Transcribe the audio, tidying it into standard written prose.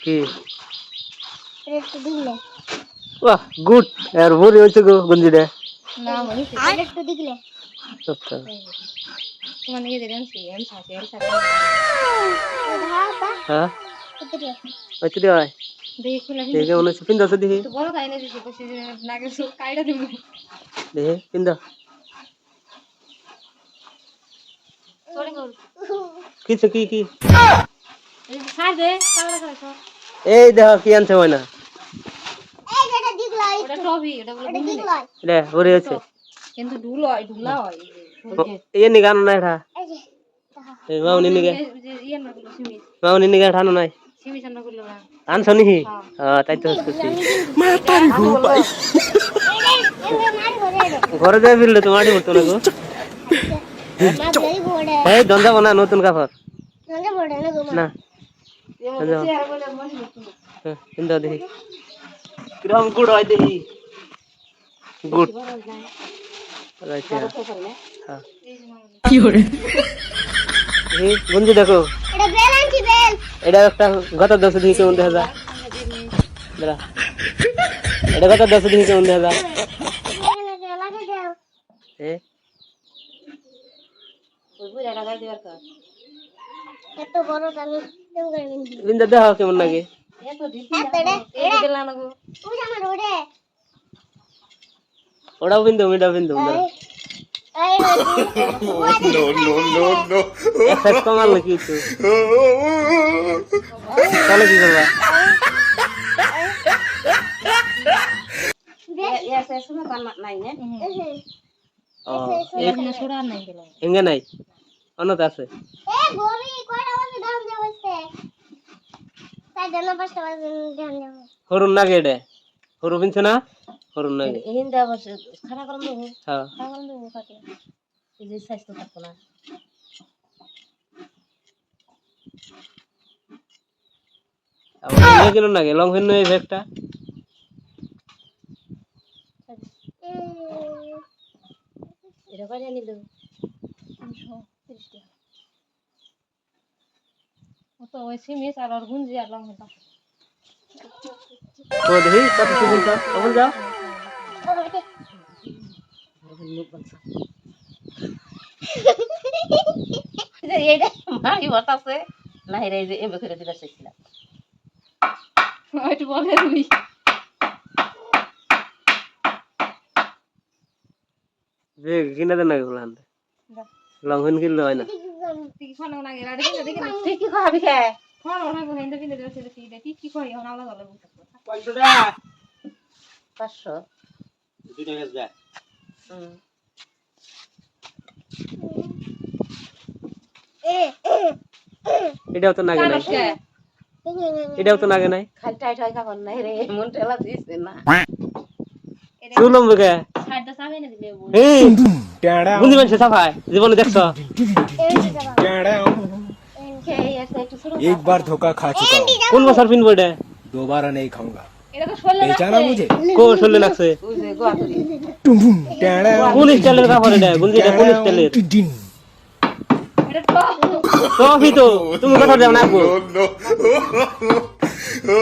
কি একটু দিলে বাহ গুড আর ভরি হইছে গো গঞ্জি দে না হই একটু দিলে আচ্ছা তোমার নিয়ে দেন সিএম সাথে বাবা হ্যাঁ কতরে হইছে দে ভাই দেখি খুলে দেখে মনে হচ্ছে পিন্দা দেখি তো বড় তাই না দিছি বসে নাকে সব কাইড়া দিব দেখে পিন্দা সরি কর কিছু কি কি এই ছাড় দে কালা কালা এই দেখো কি আনছে হয় না এই যেটা দিগলাই ওটা টবি এটা বলে এটা দিগলাই রে ভরি হইছে কিন্তু ঢুলা হয় এই নি গান না এটা এই যে এই মাউনি নিগে যে ইয়ে না করলো সিমি মাউনি নিগে ঠানো নাই সিমি সামনে করলো না আনছো নি হ্যাঁ তাই তো খুশি ঘরে যাই বিললে তোমার আড়ি পড়তো না গো এই দঞ্জা বানা নতুন কাপড় না কিন্তু দেখি কিরম গুড হয় দেখি গুড রাইট হ্যাঁ কি হরে এই বন্ধু দেখো এটা বেল আনছি বেল এটা একটা গত 10 দিন কেমন দেখা যায় দাঁড়া এটা গত 10 দিন কেমন দেখা যায় লাগে দাও এ ওই বুড়া লাগা দিবার কাজ এত বড় আমি কেমন করে বিনবি বিন্দা দেখো কেমন লাগে এত ঢিল এতড়ে এই দিলা না গো তুই আমার ওড়ে ওড়াও বিন্দু মিডা বিন্দু এই no. এক্সারসাইজ কমাল নাকি তো তাহলে কি করবা এসে শুনে পান নাই না ও এখানে ছোড়া নাই গেল এঙ্গে নাই অনত আছে এ বমি কয়টা বাজে দাম দেবছে তাই দেন পাঁচটা বাজে দাম দেব হরুন নাগে এটা হরু বিনছে না হরুন নাগে এই দা বসে খানা করন দেবো হ্যাঁ খানা করন দেবো কাকে এই যে স্বাস্থ্য থাকতো না আবার নিয়ে গেল নাগে লং হেন এই ব্যাগটা এটা কই নিল 330 টাকা তো ওই সিমি আর গুঞ্জি আর লং হতা তো দেখি কত কি বলছো তখন যাও এইটা মারি বতাছে না রে যে এমবে করে দিবা চাইছিলাম ওইটা বলে তুই যে কিনা দেন নাগে বলান লং হেন কিনলে হয় না তুই খানা না গেলা দেখি দেখি তুই কি খাবি কে খানা না গো হেন্দে পিন্দে দিছে তুই কি করি এখন আলাদা আলাদা বলছিস 500 টাকা 500 দুইটা গেছ যায় এটাও তো নাগে নাই এটাও তো নাগে নাই খালি টাইট হয় খাবার নাই রে মন ঠেলা দিছে না চুলম বগে সাইডটা সামনে দিলে এই বুঝি মানছে সাফাই জীবনে দেখছো एक बार धोखा खा चुका हूँ কোন বছর পিনবো এটা दोबारा नहीं खाऊंगा এটা তো শোলে पहचाना मुझे কো চলে লাগছে ওই যে গোয়া করি কোন স্টাইলের কাপড় এটা বুঝি এটা কোন স্টাইলের এটা তো টফি তো তুমি কথা দাও না গো no.